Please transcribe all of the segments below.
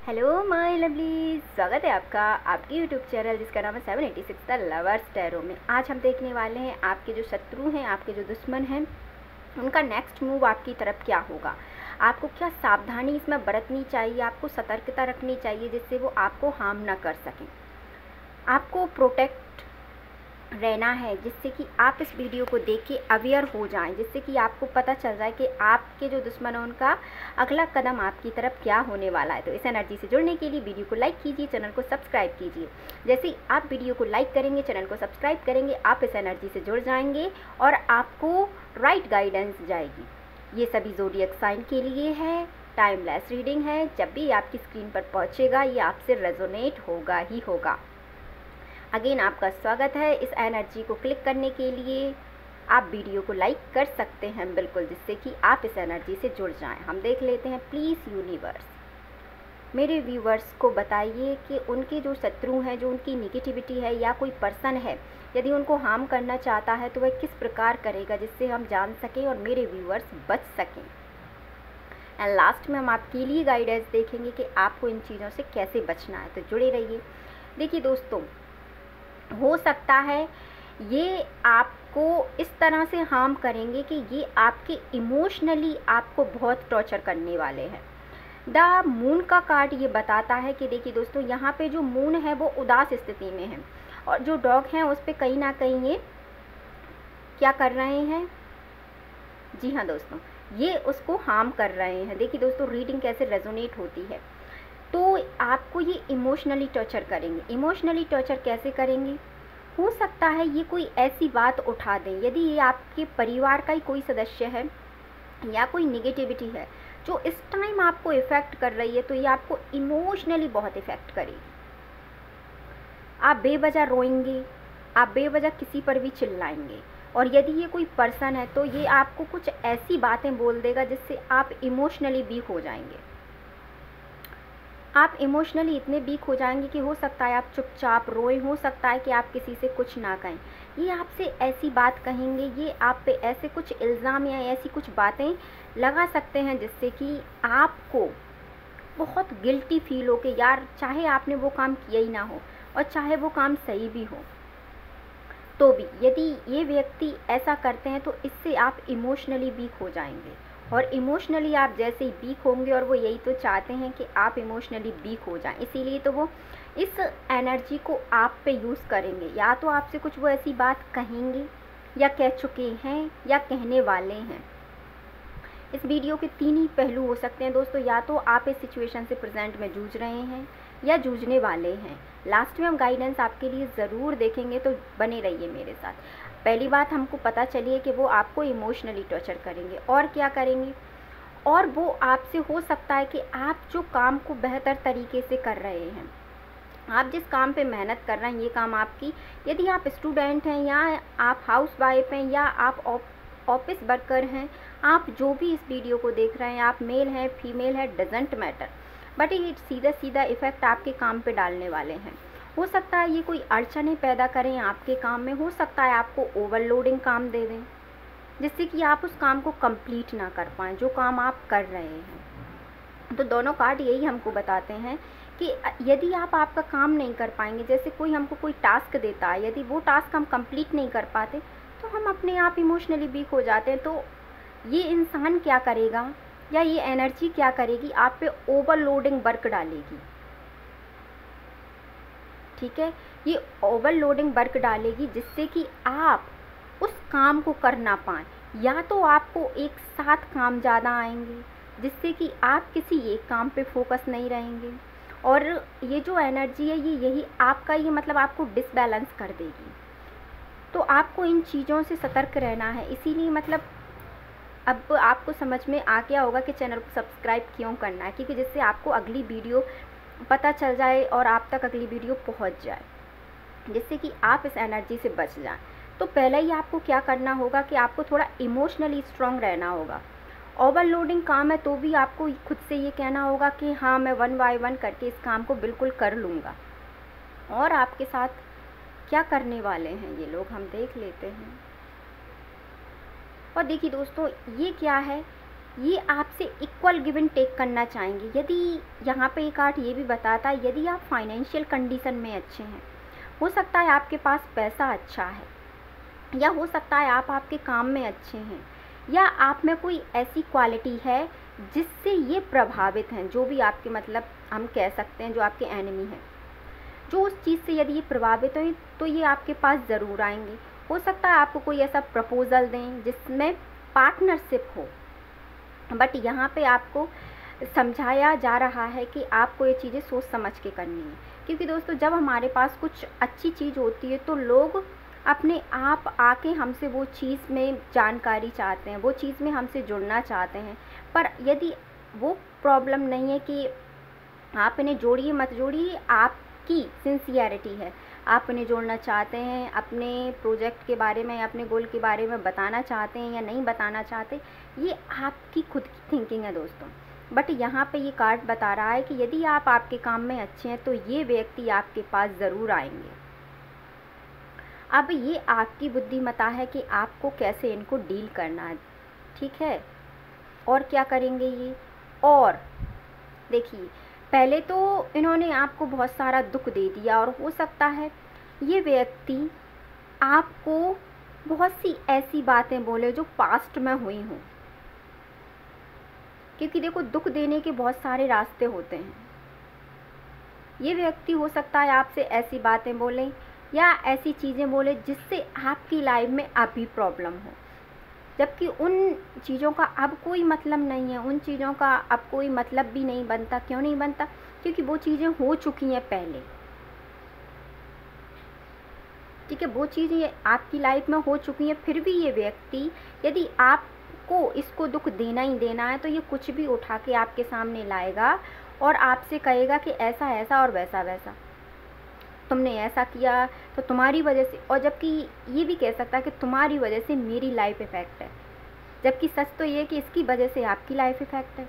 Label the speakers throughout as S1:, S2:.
S1: Hello my lovely, स्वागत है आपका आपके यूट्यूब चैनल जिसका नाम है 786 द लवर्स टैरो में। आज हम देखने वाले हैं आपके जो शत्रु हैं, आपके जो दुश्मन हैं, उनका नेक्स्ट मूव आपकी तरफ क्या होगा। आपको क्या सावधानी इसमें बरतनी चाहिए, आपको सतर्कता रखनी चाहिए जिससे वो आपको हार्म ना कर सकें। आपको प्रोटेक्ट रहना है जिससे कि आप इस वीडियो को देख के अवेयर हो जाएं, जिससे कि आपको पता चल जाए कि आपके जो दुश्मन है उनका अगला कदम आपकी तरफ क्या होने वाला है। तो इस एनर्जी से जुड़ने के लिए वीडियो को लाइक कीजिए, चैनल को सब्सक्राइब कीजिए। जैसे ही आप वीडियो को लाइक करेंगे, चैनल को सब्सक्राइब करेंगे, आप इस एनर्जी से जुड़ जाएंगे और आपको राइट गाइडेंस जाएगी। ये सभी ज़ोडिएक साइन के लिए है, टाइमलेस रीडिंग है। जब भी आपकी स्क्रीन पर पहुँचेगा ये आपसे रेजोनेट होगा ही होगा। अगेन आपका स्वागत है। इस एनर्जी को क्लिक करने के लिए आप वीडियो को लाइक कर सकते हैं बिल्कुल, जिससे कि आप इस एनर्जी से जुड़ जाएं। हम देख लेते हैं। प्लीज़ यूनिवर्स मेरे व्यूवर्स को बताइए कि उनके जो शत्रु हैं, जो उनकी निगेटिविटी है या कोई पर्सन है, यदि उनको हार्म करना चाहता है तो वह किस प्रकार करेगा जिससे हम जान सकें और मेरे व्यूवर्स बच सकें। एंड लास्ट में हम आपके लिए गाइडेंस देखेंगे कि आपको इन चीज़ों से कैसे बचना है। तो जुड़े रहिए। देखिए दोस्तों, हो सकता है ये आपको इस तरह से हार्म करेंगे कि ये आपके इमोशनली आपको बहुत टॉर्चर करने वाले हैं। द मून का कार्ड ये बताता है कि देखिए दोस्तों, यहाँ पे जो मून है वो उदास स्थिति में है और जो डॉग हैं उस पर कहीं ना कहीं ये क्या कर रहे हैं। जी हाँ दोस्तों, ये उसको हार्म कर रहे हैं। देखिए दोस्तों, रीडिंग कैसे रेजोनेट होती है। तो आपको ये इमोशनली टॉर्चर करेंगे। इमोशनली टॉर्चर कैसे करेंगे? हो सकता है ये कोई ऐसी बात उठा दें, यदि ये आपके परिवार का ही कोई सदस्य है या कोई निगेटिविटी है जो इस टाइम आपको इफ़ेक्ट कर रही है, तो ये आपको इमोशनली बहुत इफ़ेक्ट करेगी। आप बेवजह रोएंगे, आप बेवजह किसी पर भी चिल्लाएंगे, और यदि ये कोई पर्सन है तो ये आपको कुछ ऐसी बातें बोल देगा जिससे आप इमोशनली वीक हो जाएंगे। आप इमोशनली इतने वीक हो जाएंगे कि हो सकता है आप चुपचाप रोए, हो सकता है कि आप किसी से कुछ ना कहें। ये आपसे ऐसी बात कहेंगे, ये आप पे ऐसे कुछ इल्ज़ाम या ऐसी कुछ बातें लगा सकते हैं जिससे कि आपको बहुत गिल्टी फील हो कि यार, चाहे आपने वो काम किया ही ना हो और चाहे वो काम सही भी हो, तो भी यदि ये व्यक्ति ऐसा करते हैं तो इससे आप इमोशनली वीक हो जाएंगे। और इमोशनली आप जैसे ही वीक होंगे, और वो यही तो चाहते हैं कि आप इमोशनली वीक हो जाएं, इसीलिए तो वो इस एनर्जी को आप पे यूज़ करेंगे। या तो आपसे कुछ वो ऐसी बात कहेंगे या कह चुके हैं या कहने वाले हैं। इस वीडियो के तीन ही पहलू हो सकते हैं दोस्तों। या तो आप इस सिचुएशन से प्रेजेंट में जूझ रहे हैं या जूझने वाले हैं। लास्ट में हम गाइडेंस आपके लिए ज़रूर देखेंगे, तो बने रहिए मेरे साथ। पहली बात हमको पता चली है कि वो आपको इमोशनली टॉर्चर करेंगे। और क्या करेंगे? और वो आपसे हो सकता है कि आप जो काम को बेहतर तरीके से कर रहे हैं, आप जिस काम पे मेहनत कर रहे हैं, ये काम आपकी, यदि आप स्टूडेंट हैं या आप हाउसवाइफ हैं या आप ऑफिस वर्कर हैं, आप जो भी इस वीडियो को देख रहे हैं, आप मेल हैं फीमेल है, डजेंट मैटर, बट ये सीधा सीधा इफ़ेक्ट आपके काम पे डालने वाले हैं। हो सकता है ये कोई अड़चनें पैदा करें आपके काम में, हो सकता है आपको ओवरलोडिंग काम दे दें जिससे कि आप उस काम को कंप्लीट ना कर पाएँ जो काम आप कर रहे हैं। तो दोनों कार्ड यही हमको बताते हैं कि यदि आप आपका काम नहीं कर पाएंगे, जैसे कोई हमको कोई टास्क देता है, यदि वो टास्क हम कंप्लीट नहीं कर पाते तो हम अपने आप इमोशनली वीक हो जाते हैं। तो ये इंसान क्या करेगा या ये एनर्जी क्या करेगी? आप पे ओवरलोडिंग वर्क डालेगी। ठीक है, ये ओवरलोडिंग वर्क डालेगी जिससे कि आप उस काम को कर ना पाएँ, या तो आपको एक साथ काम ज़्यादा आएंगे जिससे कि आप किसी एक काम पे फोकस नहीं रहेंगे। और ये जो एनर्जी है ये यही आपका, ये मतलब आपको डिसबैलेंस कर देगी। तो आपको इन चीज़ों से सतर्क रहना है। इसीलिए मतलब अब आपको समझ में आ गया होगा कि चैनल को सब्सक्राइब क्यों करना है, क्योंकि जिससे आपको अगली वीडियो पता चल जाए और आप तक अगली वीडियो पहुंच जाए, जिससे कि आप इस एनर्जी से बच जाएं। तो पहले ही आपको क्या करना होगा कि आपको थोड़ा इमोशनली स्ट्रांग रहना होगा। ओवरलोडिंग काम है तो भी आपको खुद से ये कहना होगा कि हाँ, मैं 1 बाय 1 करके इस काम को बिल्कुल कर लूँगा। और आपके साथ क्या करने वाले हैं ये लोग, हम देख लेते हैं। और देखिए दोस्तों, ये क्या है, ये आपसे इक्वल गिव एंड टेक करना चाहेंगे। यदि यहाँ पे एक कार्ड ये भी बताता है, यदि आप फाइनेंशियल कंडीशन में अच्छे हैं, हो सकता है आपके पास पैसा अच्छा है, या हो सकता है आप आपके काम में अच्छे हैं, या आप में कोई ऐसी क्वालिटी है जिससे ये प्रभावित हैं, जो भी आपके मतलब हम कह सकते हैं जो आपके एनिमी हैं, जो उस चीज़ से यदि ये प्रभावित हैं तो ये आपके पास ज़रूर आएंगे। हो सकता है आपको कोई ऐसा प्रपोज़ल दें जिसमें पार्टनरशिप हो, बट यहाँ पे आपको समझाया जा रहा है कि आपको ये चीज़ें सोच समझ के करनी है। क्योंकि दोस्तों जब हमारे पास कुछ अच्छी चीज़ होती है तो लोग अपने आप आके हमसे वो चीज़ में जानकारी चाहते हैं, वो चीज़ में हमसे जुड़ना चाहते हैं। पर यदि वो प्रॉब्लम नहीं है कि आप इन्हें जोड़िए मत जोड़िए, आपकी सिंसियरिटी है, आप इन्हें जोड़ना चाहते हैं, अपने प्रोजेक्ट के बारे में, अपने गोल के बारे में बताना चाहते हैं या नहीं बताना चाहते, ये आपकी खुद की थिंकिंग है दोस्तों। बट यहाँ पे ये कार्ड बता रहा है कि यदि आप आपके काम में अच्छे हैं तो ये व्यक्ति आपके पास ज़रूर आएंगे। अब ये आपकी बुद्धिमत्ता है कि आपको कैसे इनको डील करना है, ठीक है। और क्या करेंगे ये, और देखिए पहले तो इन्होंने आपको बहुत सारा दुख दे दिया, और हो सकता है ये व्यक्ति आपको बहुत सी ऐसी बातें बोले जो पास्ट में हुई हों, क्योंकि देखो दुख देने के बहुत सारे रास्ते होते हैं। ये व्यक्ति हो सकता है आपसे ऐसी बातें बोले या ऐसी चीज़ें बोले जिससे आपकी लाइफ में अभी प्रॉब्लम हो, जबकि उन चीज़ों का अब कोई मतलब नहीं है, उन चीज़ों का अब कोई मतलब भी नहीं बनता। क्यों नहीं बनता? क्योंकि वो चीज़ें हो चुकी हैं पहले, ठीक है, वो चीज़ें आपकी लाइफ में हो चुकी हैं। फिर भी ये व्यक्ति यदि आपको इसको दुख देना ही देना है तो ये कुछ भी उठा के आपके सामने लाएगा और आपसे कहेगा कि ऐसा ऐसा और वैसा वैसा, तुमने ऐसा किया तो तुम्हारी वजह से, और जबकि ये भी कह सकता है कि तुम्हारी वजह से मेरी लाइफ इफ़ेक्ट है, जबकि सच तो ये है कि इसकी वजह से आपकी लाइफ इफ़ेक्ट है,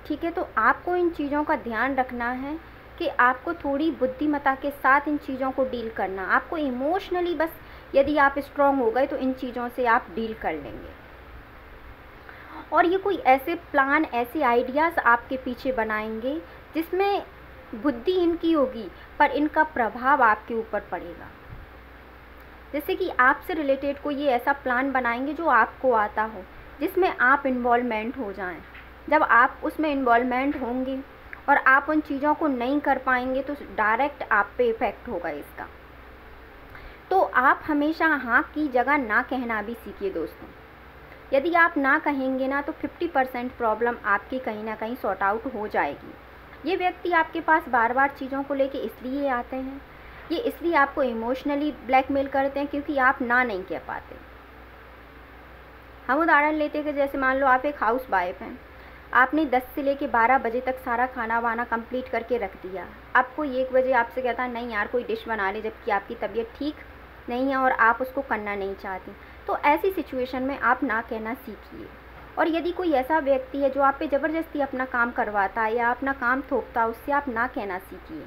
S1: ठीक है। तो आपको इन चीज़ों का ध्यान रखना है कि आपको थोड़ी बुद्धिमत्ता के साथ इन चीज़ों को डील करना। आपको इमोशनली बस यदि आप स्ट्रांग हो गए तो इन चीज़ों से आप डील कर लेंगे। और ये कोई ऐसे प्लान, ऐसे आइडियाज़ आपके पीछे बनाएंगे जिसमें बुद्धि इनकी होगी पर इनका प्रभाव आपके ऊपर पड़ेगा। जैसे कि आपसे रिलेटेड कोई ये ऐसा प्लान बनाएंगे जो आपको आता हो, जिसमें आप इन्वॉल्वमेंट हो जाएं। जब आप उसमें इन्वॉल्वमेंट होंगे और आप उन चीज़ों को नहीं कर पाएंगे तो डायरेक्ट आप पे इफ़ेक्ट होगा इसका। तो आप हमेशा हाँ की जगह ना कहना भी सीखिए दोस्तों। यदि आप ना कहेंगे ना तो 50% प्रॉब्लम आपकी कहीं ना कहीं सॉर्ट आउट हो जाएगी। ये व्यक्ति आपके पास बार बार चीज़ों को लेके इसलिए आते हैं, ये इसलिए आपको इमोशनली ब्लैकमेल करते हैं क्योंकि आप ना नहीं कह पाते। हम उदाहरण लेते हैं कि जैसे मान लो आप एक हाउस वाइफ हैं, आपने 10 से लेके 12 बजे तक सारा खाना वाना कंप्लीट करके रख दिया। अब कोई 1 बजे आपसे कहता है नहीं यार कोई डिश बना ले, जबकि आपकी तबीयत ठीक नहीं है और आप उसको करना नहीं चाहती। तो ऐसी सिचुएशन में आप ना कहना सीखिए। और यदि कोई ऐसा व्यक्ति है जो आप पे ज़बरदस्ती अपना काम करवाता है या अपना काम थोपता है, उससे आप ना कहना सीखिए,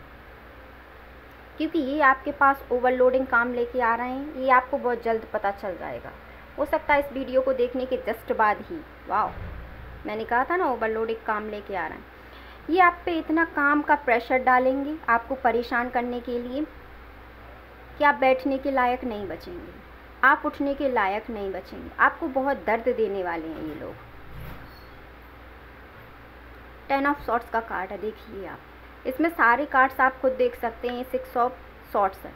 S1: क्योंकि ये आपके पास ओवरलोडिंग काम लेके आ रहे हैं। ये आपको बहुत जल्द पता चल जाएगा। हो सकता है इस वीडियो को देखने के जस्ट बाद ही, वाह मैंने कहा था ना ओवरलोडिंग काम लेके आ रहे हैं, ये आप पे इतना काम का प्रेशर डालेंगे आपको परेशान करने के लिए कि आप बैठने के लायक नहीं बचेंगे, आप उठने के लायक नहीं बचेंगे। आपको बहुत दर्द देने वाले हैं ये लोग। 10 ऑफ सॉर्ट्स का कार्ड है, देखिए आप इसमें सारे कार्ड्स आप खुद देख सकते हैं। 6 ऑफ सॉर्ट्स है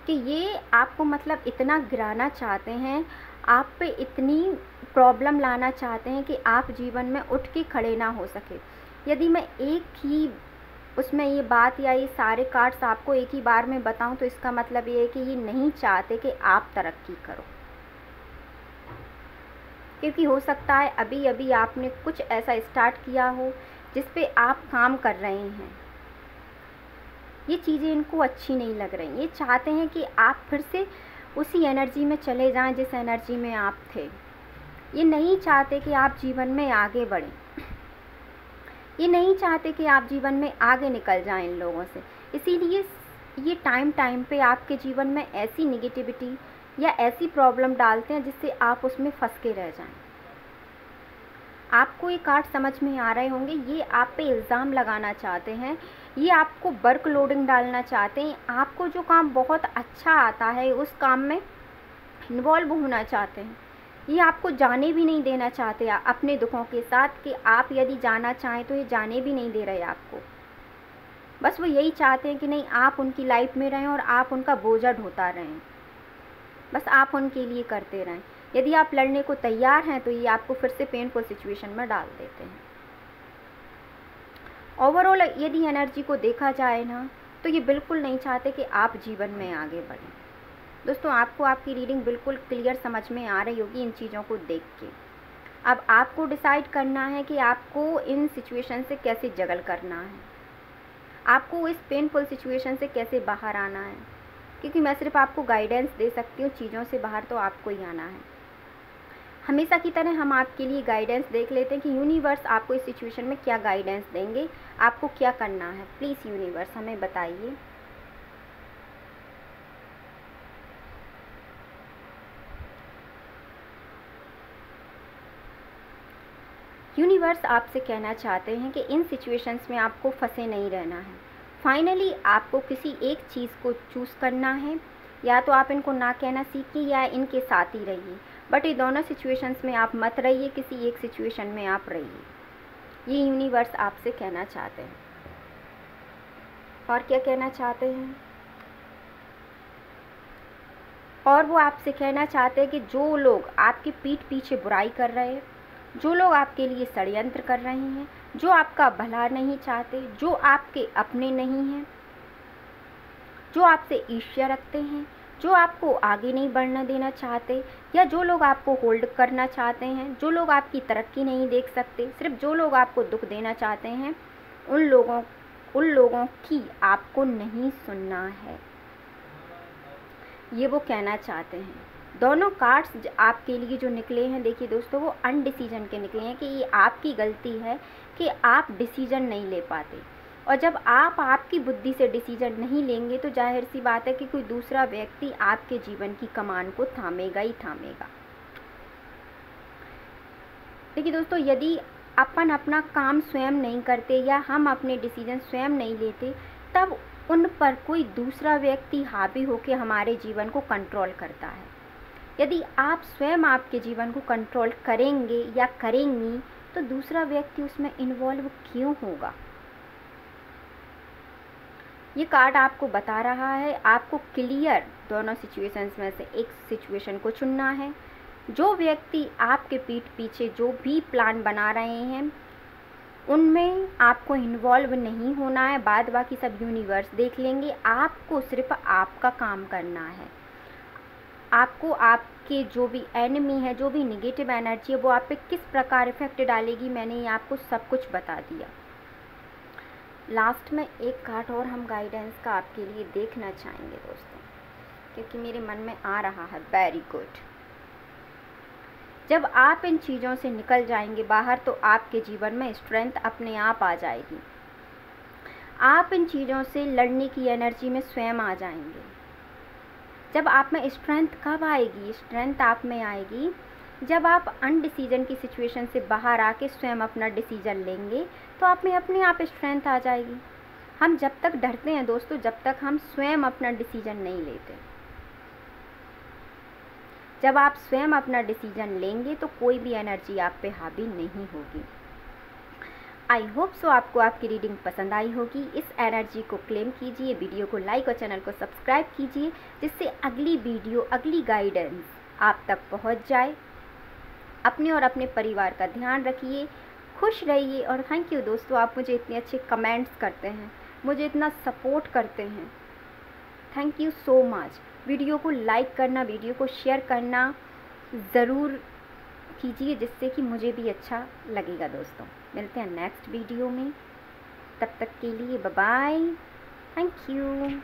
S1: कि ये आपको मतलब इतना गिराना चाहते हैं, आप पे इतनी प्रॉब्लम लाना चाहते हैं कि आप जीवन में उठ के खड़े ना हो सके। यदि मैं एक ही उसमें ये बात या ये सारे कार्ड्स आपको एक ही बार में बताऊं तो इसका मतलब ये है कि ये नहीं चाहते कि आप तरक्की करो, क्योंकि हो सकता है अभी अभी आपने कुछ ऐसा स्टार्ट किया हो जिस पे आप काम कर रहे हैं। ये चीज़ें इनको अच्छी नहीं लग रही। ये चाहते हैं कि आप फिर से उसी एनर्जी में चले जाएं जिस एनर्जी में आप थे। ये नहीं चाहते कि आप जीवन में आगे बढ़ें, ये नहीं चाहते कि आप जीवन में आगे निकल जाएं इन लोगों से। इसीलिए ये टाइम टाइम पे आपके जीवन में ऐसी निगेटिविटी या ऐसी प्रॉब्लम डालते हैं जिससे आप उसमें फंस के रह जाएं। आपको ये कार्ड समझ में आ रहे होंगे, ये आप पे इल्ज़ाम लगाना चाहते हैं, ये आपको वर्क लोडिंग डालना चाहते हैं, आपको जो काम बहुत अच्छा आता है उस काम में इन्वॉल्व होना चाहते हैं। ये आपको जाने भी नहीं देना चाहते अपने दुखों के साथ, कि आप यदि जाना चाहें तो ये जाने भी नहीं दे रहे आपको। बस वो यही चाहते हैं कि नहीं, आप उनकी लाइफ में रहें और आप उनका बोझा ढोता रहें, बस आप उनके लिए करते रहें। यदि आप लड़ने को तैयार हैं तो ये आपको फिर से पेनफुल सिचुएशन में डाल देते हैं। ओवरऑल यदि एनर्जी को देखा जाए ना, तो ये बिल्कुल नहीं चाहते कि आप जीवन में आगे बढ़ें। दोस्तों, आपको आपकी रीडिंग बिल्कुल क्लियर समझ में आ रही होगी इन चीज़ों को देख के। अब आपको डिसाइड करना है कि आपको इन सिचुएशन से कैसे जगल करना है, आपको इस पेनफुल सिचुएशन से कैसे बाहर आना है, क्योंकि मैं सिर्फ आपको गाइडेंस दे सकती हूँ, चीज़ों से बाहर तो आपको ही आना है। हमेशा की तरह हम आपके लिए गाइडेंस देख लेते हैं कि यूनिवर्स आपको इस सिचुएशन में क्या गाइडेंस देंगे, आपको क्या करना है। प्लीज़ यूनिवर्स हमें बताइए। यूनिवर्स आपसे कहना चाहते हैं कि इन सिचुएशंस में आपको फंसे नहीं रहना है। फाइनली आपको किसी एक चीज़ को चूज़ करना है, या तो आप इनको ना कहना सीखिए या इनके साथ ही रहिए, बट ये दोनों सिचुएशंस में आप मत रहिए, किसी एक सिचुएशन में आप रहिए। ये यूनिवर्स आपसे कहना चाहते हैं। और क्या कहना चाहते हैं? और वो आपसे कहना चाहते हैं कि जो लोग आपकी पीठ पीछे बुराई कर रहे हैं, जो लोग आपके लिए षड्यंत्र कर रहे हैं, जो आपका भला नहीं चाहते, जो आपके अपने नहीं हैं, जो आपसे ईर्ष्या रखते हैं, जो आपको आगे नहीं बढ़ना देना चाहते, या जो लोग आपको होल्ड करना चाहते हैं, जो लोग आपकी तरक्की नहीं देख सकते, सिर्फ जो लोग आपको दुख देना चाहते हैं, उन लोगों की आपको नहीं सुनना है, ये वो कहना चाहते हैं। दोनों कार्ड्स आपके लिए जो निकले हैं, देखिए दोस्तों, वो अनडिसीजन के निकले हैं कि ये आपकी गलती है कि आप डिसीजन नहीं ले पाते। और जब आप आपकी बुद्धि से डिसीजन नहीं लेंगे तो जाहिर सी बात है कि कोई दूसरा व्यक्ति आपके जीवन की कमान को थामेगा ही थामेगा। देखिए दोस्तों, यदि अपन अपना काम स्वयं नहीं करते या हम अपने डिसीजन स्वयं नहीं लेते, तब उन पर कोई दूसरा व्यक्ति हावी होकर हमारे जीवन को कंट्रोल करता है। यदि आप स्वयं आपके जीवन को कंट्रोल करेंगे या करेंगी तो दूसरा व्यक्ति उसमें इन्वॉल्व क्यों होगा? ये कार्ड आपको बता रहा है आपको क्लियर दोनों सिचुएशंस में से एक सिचुएशन को चुनना है। जो व्यक्ति आपके पीठ पीछे जो भी प्लान बना रहे हैं उनमें आपको इन्वॉल्व नहीं होना है, बाद बाकी सब यूनिवर्स देख लेंगे। आपको सिर्फ आपका काम करना है। आपको आपके जो भी एनिमी है, जो भी निगेटिव एनर्जी है, वो आप पे किस प्रकार इफेक्ट डालेगी, मैंने ये आपको सब कुछ बता दिया। लास्ट में एक कार्ड और हम गाइडेंस का आपके लिए देखना चाहेंगे दोस्तों, क्योंकि मेरे मन में आ रहा है। Very good. जब आप इन चीज़ों से निकल जाएंगे बाहर तो आपके जीवन में स्ट्रेंथ अपने आप आ जाएगी। आप इन चीज़ों से लड़ने की एनर्जी में स्वयं आ जाएंगे। जब आप में स्ट्रेंथ कब आएगी? स्ट्रेंथ आप में आएगी जब आप अनडिसीजन की सिचुएशन से बाहर आके स्वयं अपना डिसीजन लेंगे, तो आप में अपने आप स्ट्रेंथ आ जाएगी। हम जब तक डरते हैं दोस्तों, जब तक हम स्वयं अपना डिसीजन नहीं लेते। जब आप स्वयं अपना डिसीजन लेंगे तो कोई भी एनर्जी आप पे हावी नहीं होगी। आई होप सो आपको आपकी रीडिंग पसंद आई होगी। इस एनर्जी को क्लेम कीजिए, वीडियो को लाइक और चैनल को सब्सक्राइब कीजिए, जिससे अगली वीडियो, अगली गाइडेंस आप तक पहुंच जाए। अपने और अपने परिवार का ध्यान रखिए, खुश रहिए। और थैंक यू दोस्तों, आप मुझे इतने अच्छे कमेंट्स करते हैं, मुझे इतना सपोर्ट करते हैं। Thank you so much. Video को लाइक करना, वीडियो को शेयर करना ज़रूर कीजिए, जिससे कि मुझे भी अच्छा लगेगा दोस्तों। मिलते हैं नेक्स्ट वीडियो में, तब तक के लिए बाय बाय। Thank you.